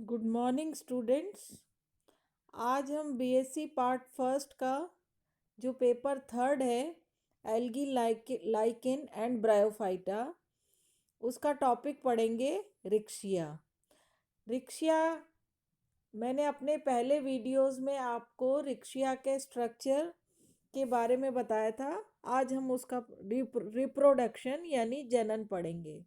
Good morning students. आज हम BSc part first का जो पेपर थर्ड है, एल्गी लाइकेन एंड ब्रायोफाइटा, उसका टॉपिक पढ़ेंगे रिक्शिया। रिक्शिया मैंने अपने पहले वीडियोस में आपको रिक्शिया के स्ट्रक्चर के बारे में बताया था। आज हम उसका रिप्रोडक्शन यानी जनन पढ़ेंगे।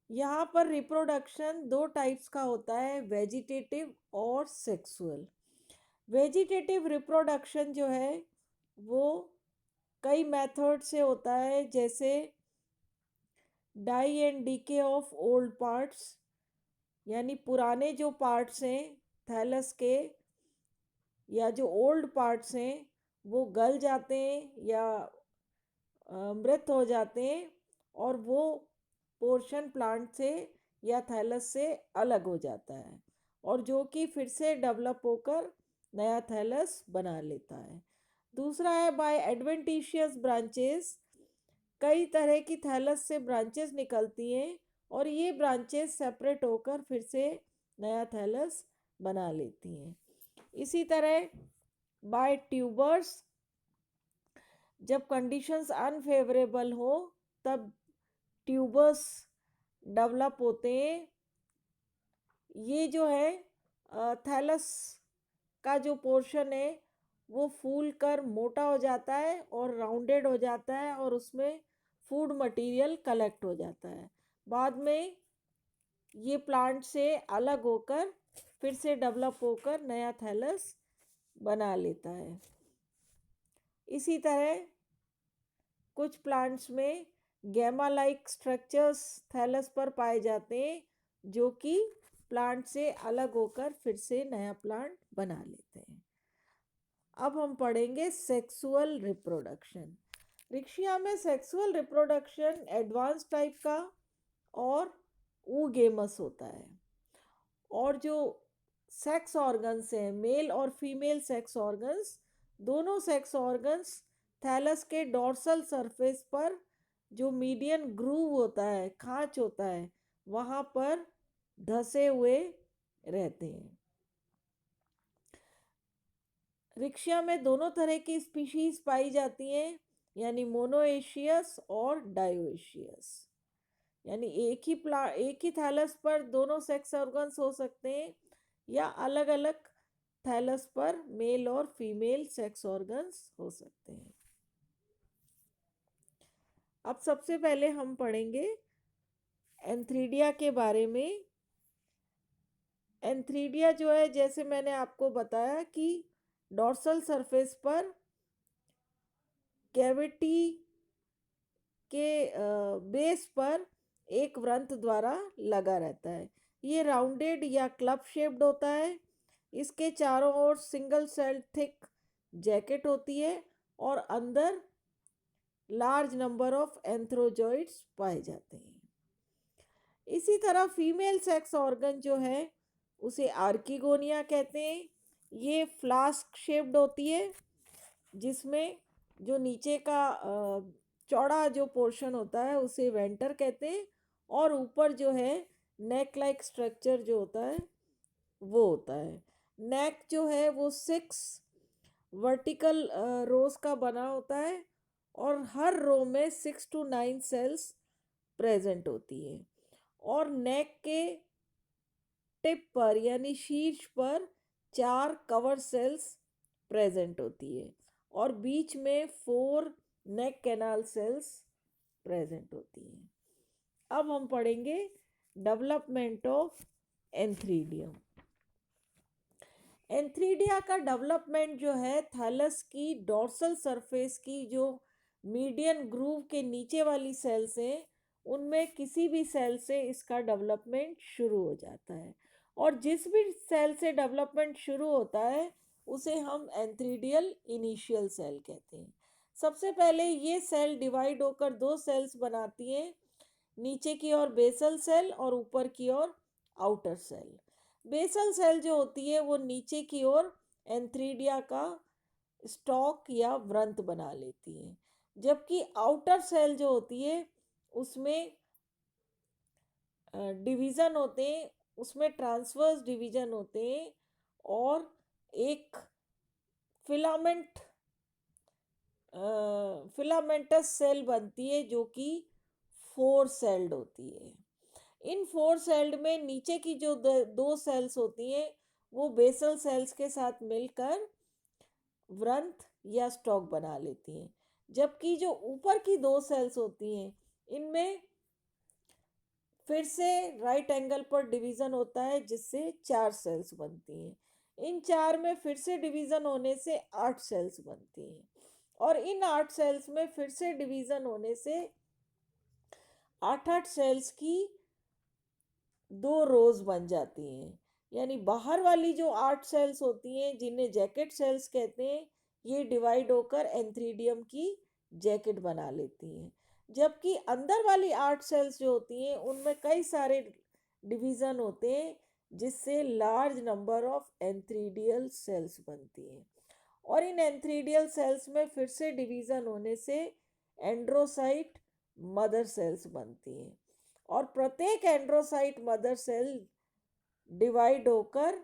यहाँ पर रिप्रोडक्शन दो टाइप्स का होता है, वेजिटेटिव और सेक्सुअल। वेजिटेटिव रिप्रोडक्शन जो है वो कई मेथड से होता है, जैसे die and decay of old parts, यानी पुराने जो पार्ट्स हैं थैलस के या जो ओल्ड पार्ट्स हैं वो गल जाते हैं या मृत हो जाते हैं और वो पोर्शन प्लांट से या थैलस से अलग हो जाता है और जो कि फिर से डेवलप होकर नया थैलस बना लेता है। दूसरा है बाय एडवेंटिशियस ब्रांचेस। कई तरह की थैलस से ब्रांचेस निकलती हैं और ये ब्रांचेस सेपरेट होकर फिर से नया थैलस बना लेती हैं। इसी तरह बाय ट्यूबर्स, जब कंडीशंस अनफेवरेबल हो तब ट्यूबर्स डेवलप होते हैं। ये जो है थैलस का जो पोर्शन है वो फूल कर मोटा हो जाता है और राउंडेड हो जाता है और उसमें फूड मटेरियल कलेक्ट हो जाता है। बाद में ये प्लांट से अलग होकर फिर से डेवलप होकर नया थैलस बना लेता है। इसी तरह कुछ प्लांट्स में गैमा लाइक स्ट्रक्चर्स थैलस पर पाए जाते हैं जो कि प्लांट से अलग होकर फिर से नया प्लांट बना लेते हैं। अब हम पढ़ेंगे सेक्सुअल रिप्रोडक्शन। रिक्शिया में सेक्सुअल रिप्रोडक्शन एडवांस टाइप का और ऊगेमस होता है। और जो सेक्स ऑर्गन्स हैं, मेल और फीमेल सेक्स ऑर्गन्स, दोनों सेक्स ऑर्गन्स थैलस के डोर्सल सरफेस पर जो मीडियन ग्रूव होता है, खांच होता है, वहाँ पर धसे हुए रहते हैं। रिक्शिया में दोनों तरह की स्पीशीज पाई जाती हैं, यानी मोनोएशियस और डायोएशियस। यानी एक ही थैलस पर दोनों सेक्स ऑर्गन्स हो सकते हैं या अलग अलग थैलस पर मेल और फीमेल सेक्स ऑर्गन्स हो सकते हैं। अब सबसे पहले हम पढ़ेंगे एंथ्रीडिया के बारे में। एंथ्रीडिया जो है, जैसे मैंने आपको बताया कि डोर्सल सरफेस पर कैविटी के बेस पर एक वृंत द्वारा लगा रहता है। ये राउंडेड या क्लब शेप्ड होता है। इसके चारों ओर सिंगल सेल थिक जैकेट होती है और अंदर लार्ज नंबर ऑफ एंथ्रोजॉइड्स पाए जाते हैं। इसी तरह फीमेल सेक्स ऑर्गन जो है उसे आर्किगोनिया कहते हैं। ये फ्लास्क शेप्ड होती है, जिसमें जो नीचे का चौड़ा जो पोर्शन होता है उसे वेंटर कहते हैं और ऊपर जो है नेक लाइक स्ट्रक्चर जो होता है वो होता है। नेक जो है वो 6 वर्टिकल रोज का बना होता है और हर रो में 6 to 9 सेल्स प्रेजेंट होती है और नेक के टिप पर यानी शीर्ष पर 4 कवर सेल्स प्रेजेंट होती है और बीच में 4 नेक कैनाल सेल्स प्रेजेंट होती हैं। अब हम पढ़ेंगे डेवलपमेंट ऑफ एंथ्रीडियम। एंथ्रीडिया का डेवलपमेंट जो है थैलस की डोर्सल सरफेस की जो मीडियन ग्रूव के नीचे वाली सेल्स हैं उनमें किसी भी सेल से इसका डेवलपमेंट शुरू हो जाता है और जिस भी सेल से डेवलपमेंट शुरू होता है उसे हम एंथ्रीडियल इनिशियल सेल कहते हैं। सबसे पहले ये सेल डिवाइड होकर दो सेल्स बनाती हैं, नीचे की ओर बेसल सेल और ऊपर की ओर आउटर सेल। बेसल सेल जो होती है वो नीचे की ओर एंथ्रीडिया का स्टॉक या व्रंत बना लेती है, जबकि आउटर सेल जो होती है उसमें डिवीज़न होते हैं उसमें ट्रांसवर्स डिवीजन होते हैं और एक फिलामेंट फिलामेंटस सेल बनती है जो कि 4 सेल्ड होती है। इन 4 सेल्ड में नीचे की जो दो सेल्स होती हैं वो बेसल सेल्स के साथ मिलकर व्रंथ या स्टॉक बना लेती हैं, जबकि जो ऊपर की 2 सेल्स होती हैं इनमें फिर से राइट एंगल पर डिवीज़न होता है जिससे 4 सेल्स बनती हैं। इन 4 में फिर से डिवीज़न होने से 8 सेल्स बनती हैं और इन 8 सेल्स में फिर से डिवीज़न होने से 8 8 सेल्स की 2 रोज बन जाती हैं। यानी बाहर वाली जो 8 सेल्स होती हैं जिन्हें जैकेट सेल्स कहते हैं, ये डिवाइड होकर एंथ्रीडियम की जैकेट बना लेती हैं, जबकि अंदर वाली 8 सेल्स जो होती हैं उनमें कई सारे डिवीज़न होते हैं जिससे large number of antheridial cells बनती हैं और इन एंथ्रीडियल सेल्स में फिर से डिवीज़न होने से एंड्रोसाइट मदर सेल्स बनती हैं और प्रत्येक एंड्रोसाइट मदर सेल डिवाइड होकर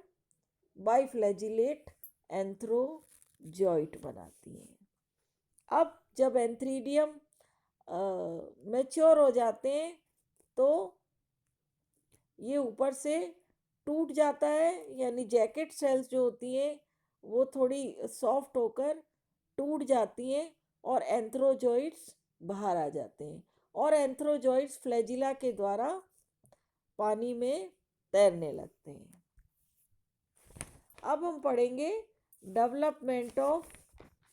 बाइफ्लैजिलेट एंथ्रोजॉइट बनाती हैं। अब जब एंथ्रीडियम मैच्योर हो जाते हैं तो ये ऊपर से टूट जाता है, यानी जैकेट सेल्स जो होती हैं वो थोड़ी सॉफ्ट होकर टूट जाती हैं और एंथ्रोजॉइट्स बाहर आ जाते हैं और एंथ्रोजॉइट्स फ्लैजिला के द्वारा पानी में तैरने लगते हैं। अब हम पढ़ेंगे डेवलपमेंट ऑफ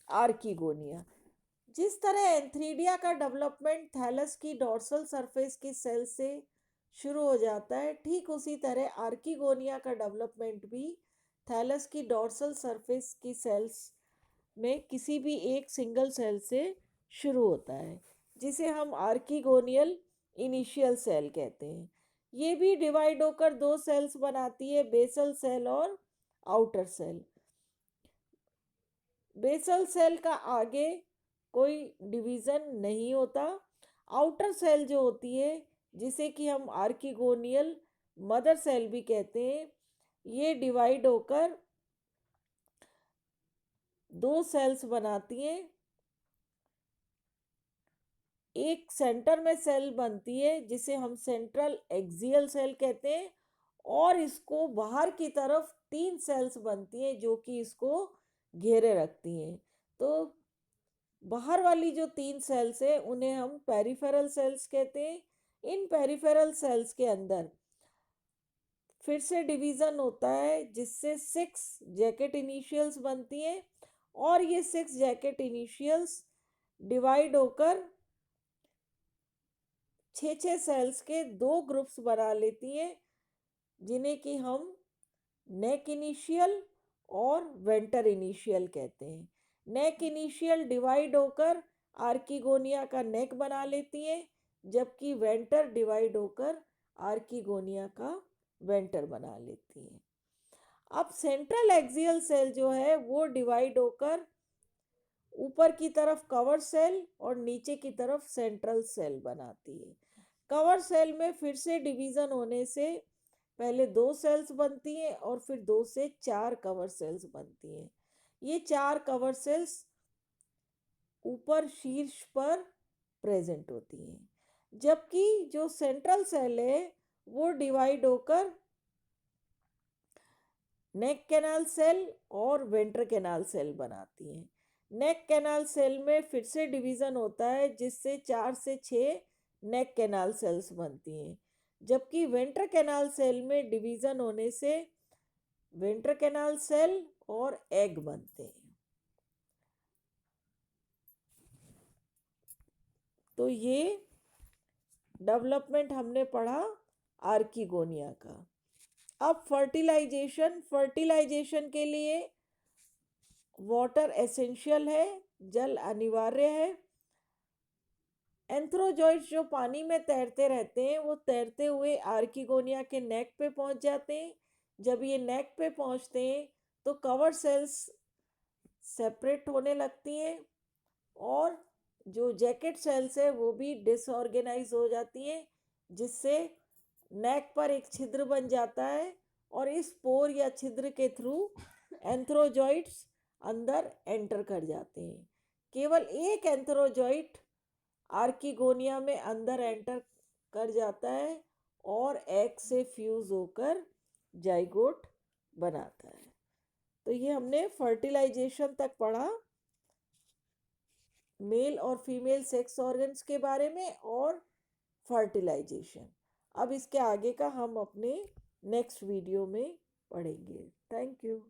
आर्किगोनिया। जिस तरह एंथ्रीडिया का डेवलपमेंट थैलस की डोर्सल सरफेस की सेल से शुरू हो जाता है, ठीक उसी तरह आर्किगोनिया का डेवलपमेंट भी थैलस की डोर्सल सरफेस की सेल्स में किसी भी एक सिंगल सेल से शुरू होता है, जिसे हम आर्किगोनियल इनिशियल सेल कहते हैं। ये भी डिवाइड होकर 2 सेल्स बनाती है, बेसल सेल और आउटर सेल। बेसल सेल का आगे कोई डिवीज़न नहीं होता। आउटर सेल जो होती है जिसे कि हम आर्किगोनियल मदर सेल भी कहते हैं, ये डिवाइड होकर 2 सेल्स बनाती हैं। एक सेंटर में सेल बनती है जिसे हम सेंट्रल एक्सियल सेल कहते हैं और इसको बाहर की तरफ 3 सेल्स बनती हैं जो कि इसको घेरे रखती हैं। तो बाहर वाली जो 3 सेल्स है उन्हें हम पेरिफेरल सेल्स कहते हैं। इन पेरिफेरल सेल्स के अंदर फिर से डिवीज़न होता है जिससे 6 जैकेट इनिशियल्स बनती हैं और ये 6 जैकेट इनिशियल्स डिवाइड होकर 6 6 सेल्स के 2 ग्रुप्स बना लेती हैं, जिन्हें कि हम नेक इनिशियल और वेंटर इनिशियल कहते हैं। नेक इनिशियल डिवाइड होकर आर्किगोनिया का नेक बना लेती है, जबकि वेंटर डिवाइड होकर आर्किगोनिया का वेंटर बना लेती है। अब सेंट्रल एक्सियल सेल जो है वो डिवाइड होकर ऊपर की तरफ कवर सेल और नीचे की तरफ सेंट्रल सेल बनाती है। कवर सेल में फिर से डिवीज़न होने से पहले 2 सेल्स बनती हैं और फिर 2 से 4 कवर सेल्स बनती हैं। ये 4 कवर सेल्स ऊपर शीर्ष पर प्रेजेंट होती हैं, जबकि जो सेंट्रल सेल है वो डिवाइड होकर नेक कैनाल सेल और वेंटर कैनाल सेल बनाती हैं। नेक कैनाल सेल में फिर से डिवीज़न होता है जिससे 4 से 6 नेक कैनाल सेल्स बनती हैं, जबकि वेंटर कैनाल सेल में डिवीज़न होने से वेंटर कैनाल सेल और एग बनते हैं। तो ये डेवलपमेंट हमने पढ़ा आर्किगोनिया का। अब फर्टिलाइजेशन के लिए वाटर एसेंशियल है, जल अनिवार्य है। एंथ्रोजॉइड्स जो पानी में तैरते रहते हैं वो तैरते हुए आर्किगोनिया के नेक पे पहुंच जाते हैं। जब ये नेक पे पहुंचते हैं तो कवर सेल्स सेपरेट होने लगती हैं और जो जैकेट सेल्स है वो भी डिसऑर्गेनाइज हो जाती हैं, जिससे नेक पर एक छिद्र बन जाता है और इस पोर या छिद्र के थ्रू एंथ्रोजॉइट्स अंदर एंटर कर जाते हैं। केवल एक एंथ्रोजॉइट आर्किगोनिया में अंदर एंटर कर जाता है और एग से फ्यूज होकर जाइगोट बनाता है। तो ये हमने फर्टिलाइजेशन तक पढ़ा, मेल और फीमेल सेक्स ऑर्गन्स के बारे में और फर्टिलाइजेशन। अब इसके आगे का हम अपने नेक्स्ट वीडियो में पढ़ेंगे। Thank you.